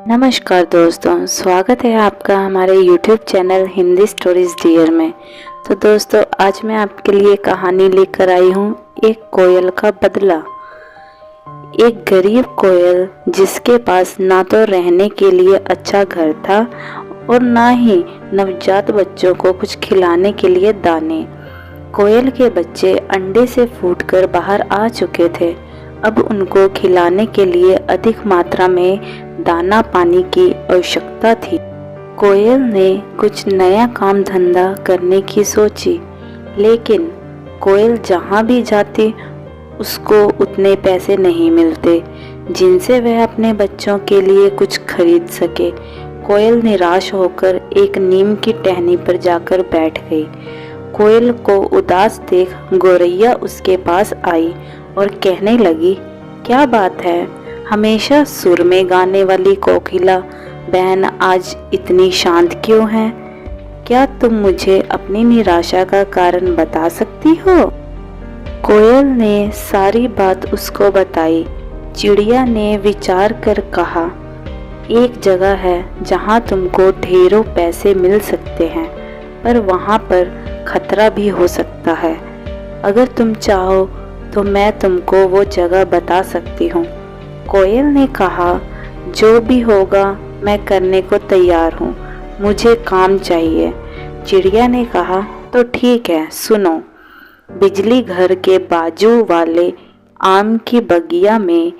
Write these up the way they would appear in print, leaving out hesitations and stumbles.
नमस्कार दोस्तों, स्वागत है आपका हमारे YouTube channel Hindi stories dear में। तो दोस्तों, आज मैं आपके लिए कहानी लेकर आई हूँ, एक कोयल का बदला। एक गरीब कोयल जिसके पास ना तो रहने के लिए अच्छा घर था और ना ही नवजात बच्चों को कुछ खिलाने के लिए दाने। कोयल के बच्चे अंडे से फूटकर बाहर आ चुके थे। अब उनको खिलाने के लिए अधिक मात्रा में दाना पानी की आवश्यकता थी। कोयल ने कुछ नया काम धंधा करने की सोची, लेकिन कोयल जहाँ भी जाती उसको उतने पैसे नहीं मिलते जिनसे वह अपने बच्चों के लिए कुछ खरीद सके। कोयल निराश होकर एक नीम की टहनी पर जाकर बैठ गई। कोयल को उदास देख गौरैया उसके पास आई और कहने लगी, क्या बात है, हमेशा सुर में गाने वाली कोकिला बहन आज इतनी शांत क्यों है? क्या तुम मुझे अपनी निराशा का कारण बता सकती हो? कोयल ने सारी बात उसको बताई। चिड़िया ने विचार कर कहा, एक जगह है जहाँ तुमको ढेरों पैसे मिल सकते हैं, पर वहाँ पर खतरा भी हो सकता है। अगर तुम चाहो तो मैं तुमको वो जगह बता सकती हूँ। कोयल ने कहा, जो भी होगा मैं करने को तैयार हूँ, मुझे काम चाहिए। चिड़िया ने कहा, तो ठीक है, सुनो। बिजली घर के बाजू वाले आम की बगिया में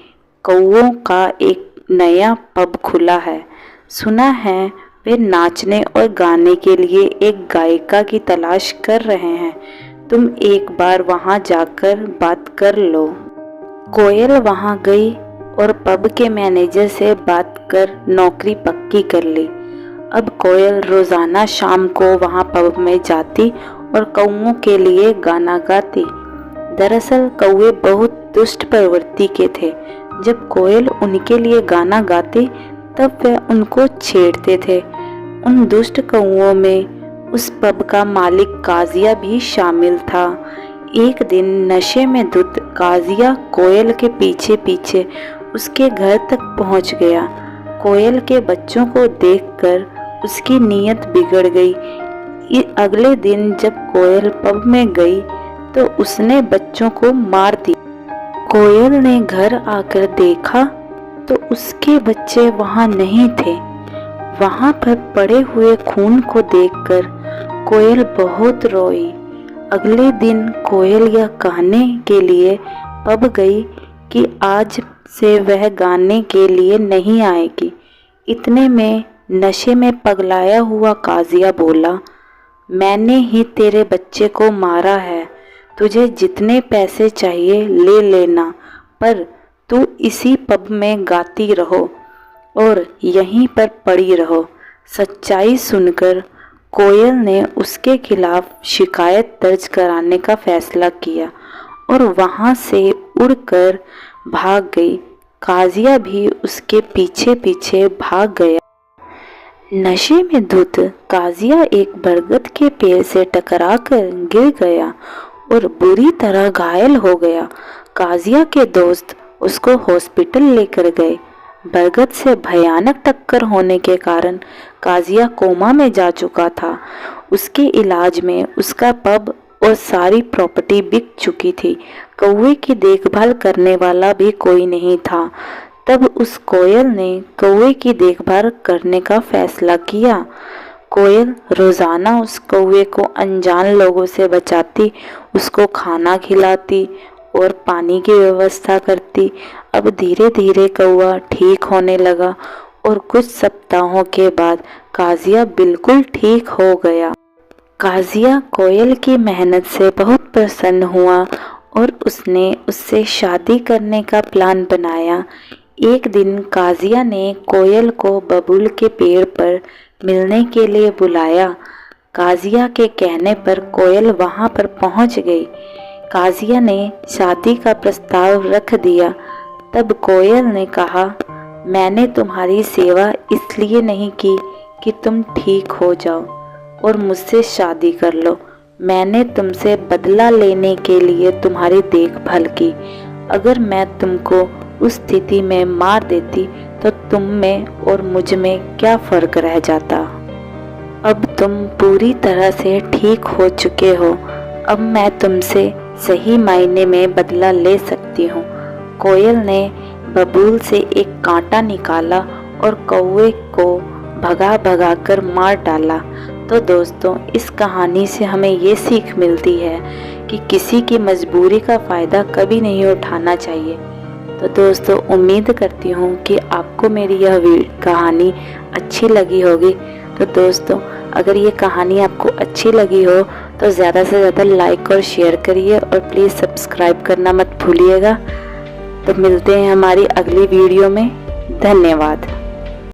कौओं का एक नया पब खुला है। सुना है वे नाचने और गाने के लिए एक गायिका की तलाश कर रहे हैं। तुम एक बार वहां जाकर बात कर लो। कोयल वहां गई और पब के मैनेजर से बात कर नौकरी पक्की कर ली। अब कोयल रोजाना शाम को वहां पब में जाती और कौओं के लिए गाना गाती। दरअसल कौवे बहुत दुष्ट प्रवृत्ति के थे। जब कोयल उनके लिए गाना गाती तब वे उनको छेड़ते थे। उन दुष्ट कौओं में उस पब का मालिक काजिया भी शामिल था। एक दिन नशे में धुत काजिया कोयल के पीछे पीछे उसके घर तक पहुंच गया। कोयल के बच्चों को देखकर उसकी नीयत बिगड़ गई। अगले दिन जब कोयल पब में गई तो उसने बच्चों को मार दिया। कोयल ने घर आकर देखा तो उसके बच्चे वहां नहीं थे। वहां पर पड़े हुए खून को देखकर कोयल बहुत रोई। अगले दिन कोयल यह कहने के लिए पब गई कि आज से वह गाने के लिए नहीं आएगी। इतने में नशे में पगलाया हुआ काजिया बोला, मैंने ही तेरे बच्चे को मारा है। तुझे जितने पैसे चाहिए ले लेना, पर तू इसी पब में गाती रहो और यहीं पर पड़ी रहो। सच्चाई सुनकर कोयल ने उसके खिलाफ शिकायत दर्ज कराने का फैसला किया और वहां से उड़कर भाग गई। काजिया भी उसके पीछे पीछे भाग गया। नशे में धुत काजिया एक बरगद के पेड़ से टकराकर गिर गया और बुरी तरह घायल हो गया। काजिया के दोस्त उसको हॉस्पिटल लेकर गए। बरगद से भयानक टक्कर होने के कारण काजिया कोमा में जा चुका था। उसके इलाज में उसका पब और सारी प्रॉपर्टी बिक चुकी थी। कौवे की देखभाल करने वाला भी कोई नहीं था। तब उस कोयल ने कौवे की देखभाल करने का फैसला किया। कोयल रोजाना उस कौवे को अनजान लोगों से बचाती, उसको खाना खिलाती और पानी की व्यवस्था करती। अब धीरे धीरे कौवा ठीक होने लगा और कुछ सप्ताहों के बाद काजिया बिल्कुल ठीक हो गया। काजिया कोयल की मेहनत से बहुत प्रसन्न हुआ और उसने उससे शादी करने का प्लान बनाया। एक दिन काजिया ने कोयल को बबूल के पेड़ पर मिलने के लिए बुलाया। काजिया के कहने पर कोयल वहां पर पहुंच गई। काजिया ने शादी का प्रस्ताव रख दिया। तब कोयल ने कहा, मैंने तुम्हारी सेवा इसलिए नहीं की कि तुम ठीक हो जाओ और मुझसे शादी कर लो। मैंने तुमसे बदला लेने के लिए तुम्हारी देखभाल की। अगर मैं तुमको उस स्थिति में मार देती तो तुम में और मुझ में क्या फ़र्क रह जाता। अब तुम पूरी तरह से ठीक हो चुके हो। अब मैं तुमसे सही मायने में बदला ले सकती हूँ। कोयल ने बबूल से एक कांटा निकाला और कौवे को भगा भगा कर मार डाला। तो दोस्तों, इस कहानी से हमें ये सीख मिलती है कि किसी की मजबूरी का फ़ायदा कभी नहीं उठाना चाहिए। तो दोस्तों, उम्मीद करती हूँ कि आपको मेरी यह कहानी अच्छी लगी होगी। तो दोस्तों, अगर ये कहानी आपको अच्छी लगी हो तो ज़्यादा से ज़्यादा लाइक और शेयर करिए और प्लीज़ सब्सक्राइब करना मत भूलिएगा। तो मिलते हैं हमारी अगली वीडियो में। धन्यवाद।